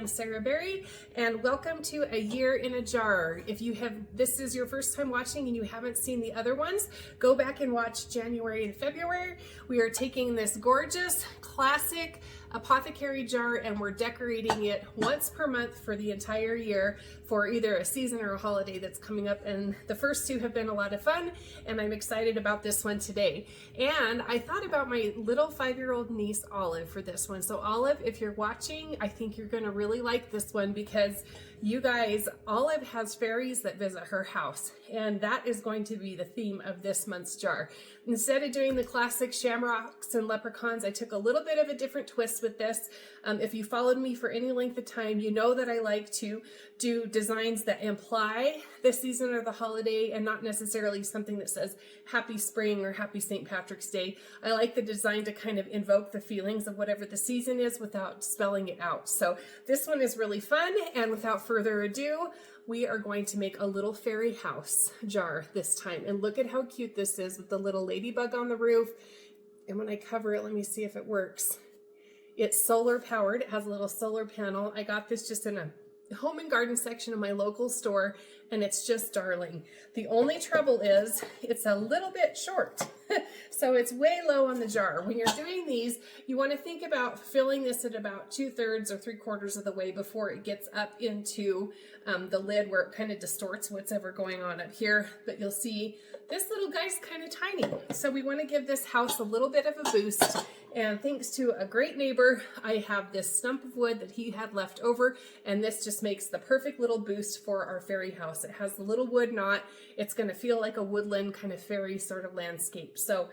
am Sarah Berry, and welcome to A Year in a Jar. If this is your first time watching and you haven't seen the other ones, go back and watch January and February. We are taking this gorgeous, classic apothecary jar and we're decorating it once per month for the entire year for either a season or a holiday that's coming up, and the first two have been a lot of fun and I'm excited about this one today. And I thought about my little 5-year-old niece Olive for this one. So Olive, if you're watching, I think you're going to really like this one because you guys, Olive has fairies that visit her house, and that is going to be the theme of this month's jar. Instead of doing the classic shamrocks and leprechauns, I took a little bit of a different twist with this. If you followed me for any length of time, you know that I like to do designs that imply the season or the holiday and not necessarily something that says happy spring or happy St. Patrick's Day. I like the design to kind of invoke the feelings of whatever the season is without spelling it out. So this one is really fun, and without further ado, we are going to make a little fairy house jar this time. And look at how cute this is with the little ladybug on the roof. And when I cover it, let me see if it works. It's solar powered. It has a little solar panel. I got this just in a home and garden section of my local store, and it's just darling. The only trouble is it's a little bit short. So it's way low on the jar. When you're doing these, you want to think about filling this at about 2/3 or 3/4 of the way before it gets up into the lid where it kind of distorts what's ever going on up here. But you'll see this little guy's kind of tiny. So we want to give this house a little bit of a boost. And thanks to a great neighbor, I have this stump of wood that he had left over, and this just makes the perfect little boost for our fairy house. It has the little wood knot. It's going to feel like a woodland kind of fairy sort of landscape. So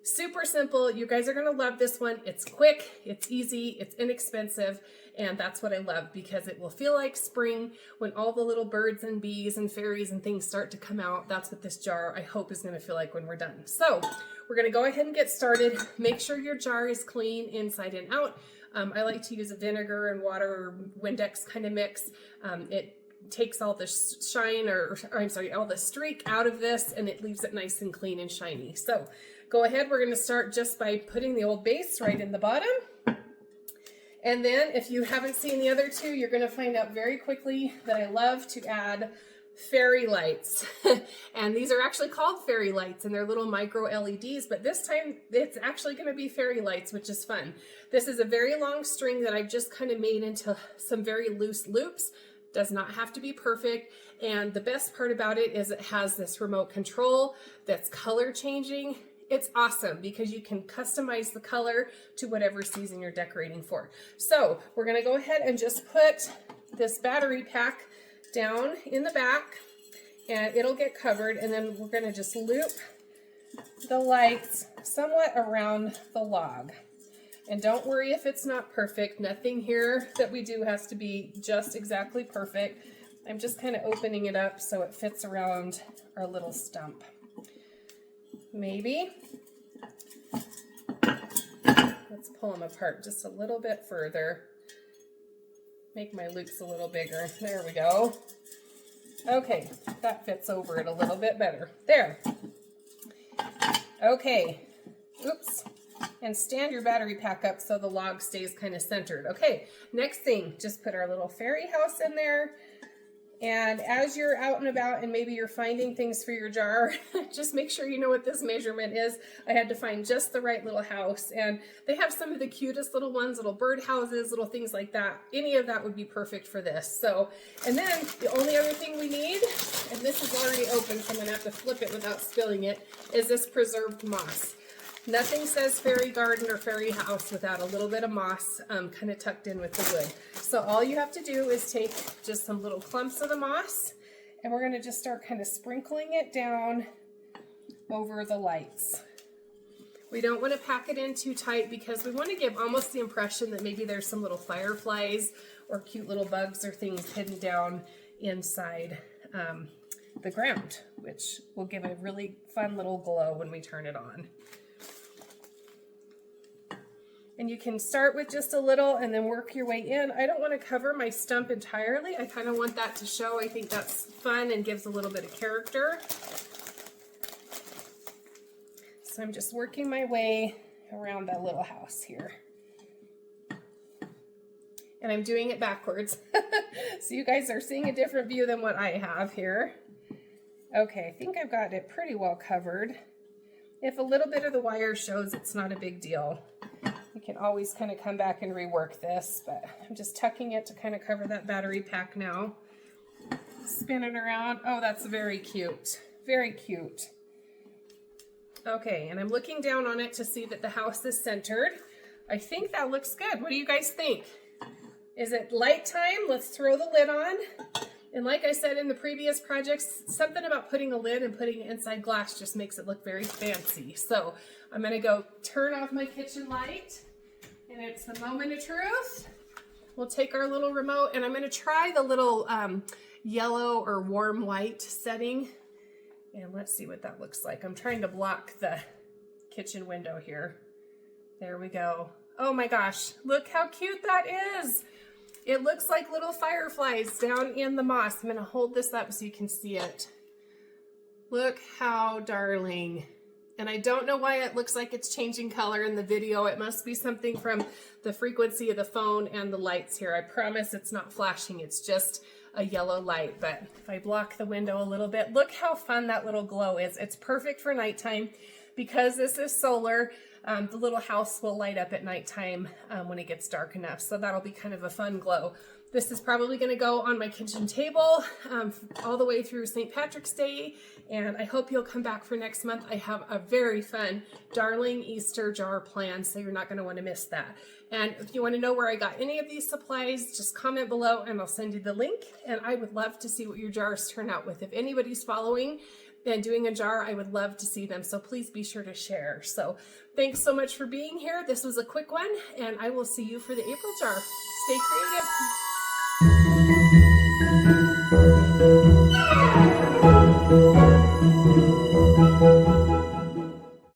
super simple. You guys are going to love this one. It's quick, it's easy, it's inexpensive, and that's what I love because it will feel like spring when all the little birds and bees and fairies and things start to come out. That's what this jar, I hope, is going to feel like when we're done. So we're going to go ahead and get started. Make sure your jar is clean inside and out. I like to use a vinegar and water or Windex kind of mix. It takes all the shine all the streak out of this, and it leaves it nice and clean and shiny. So go ahead, we're going to start just by putting the old base right in the bottom. And then if you haven't seen the other two, you're going to find out very quickly that I love to add fairy lights. And these are actually called fairy lights, and they're little micro LEDs, but this time it's actually going to be fairy lights, which is fun. This is a very long string that I've just kind of made into some very loose loops. Does not have to be perfect. And the best part about it is it has this remote control that's color changing. It's awesome because you can customize the color to whatever season you're decorating for. So we're going to go ahead and just put this battery pack down in the back, and it'll get covered, and then we're going to just loop the lights somewhat around the log. And don't worry if it's not perfect. Nothing here that we do has to be just exactly perfect. I'm just kind of opening it up so it fits around our little stump. Maybe. Let's pull them apart just a little bit further. Make my loops a little bigger. There we go. Okay, that fits over it a little bit better. There. Okay. Oops. And stand your battery pack up so the log stays kind of centered. Okay, next thing, just put our little fairy house in there. And as you're out and about and maybe you're finding things for your jar, just make sure you know what this measurement is. I had to find just the right little house, and they have some of the cutest little ones, little bird houses, little things like that. Any of that would be perfect for this. So, and then the only other thing we need, and this is already open, so I'm gonna have to flip it without spilling it, is this preserved moss. Nothing says fairy garden or fairy house without a little bit of moss kind of tucked in with the wood. So all you have to do is take just some little clumps of the moss, and we're going to just start kind of sprinkling it down over the lights. We don't want to pack it in too tight because we want to give almost the impression that maybe there's some little fireflies or cute little bugs or things hidden down inside the ground, which will give a really fun little glow when we turn it on. And you can start with just a little and then work your way in. I don't want to cover my stump entirely. I kind of want that to show. I think that's fun and gives a little bit of character. So I'm just working my way around that little house here. and I'm doing it backwards. So you guys are seeing a different view than what I have here. Okay, I think I've got it pretty well covered. If a little bit of the wire shows, it's not a big deal. You can always kind of come back and rework this, but I'm just tucking it to kind of cover that battery pack now. Spin it around. Oh, that's very cute. Very cute. Okay, and I'm looking down on it to see that the house is centered. I think that looks good. What do you guys think? Is it light time? Let's throw the lid on. And like I said in the previous projects, something about putting a lid and putting it inside glass just makes it look very fancy. So I'm gonna go turn off my kitchen light, and it's the moment of truth. We'll take our little remote, and I'm gonna try the little yellow or warm white setting. And let's see what that looks like. I'm trying to block the kitchen window here. There we go. Oh my gosh, look how cute that is. It looks like little fireflies down in the moss. I'm gonna hold this up so you can see it. Look how darling. And I don't know why it looks like it's changing color in the video. It must be something from the frequency of the phone and the lights here. I promise it's not flashing, it's just a yellow light. But if I block the window a little bit, look how fun that little glow is. It's perfect for nighttime. Because this is solar, the little house will light up at nighttime when it gets dark enough. So that'll be kind of a fun glow. This is probably going to go on my kitchen table all the way through St. Patrick's Day. And I hope you'll come back for next month. I have a very fun darling Easter jar planned, so you're not going to want to miss that. And if you want to know where I got any of these supplies, just comment below and I'll send you the link. And I would love to see what your jars turn out with. If anybody's following and doing a jar, I would love to see them. So please be sure to share. So thanks so much for being here. This was a quick one, and I will see you for the April jar. Stay creative.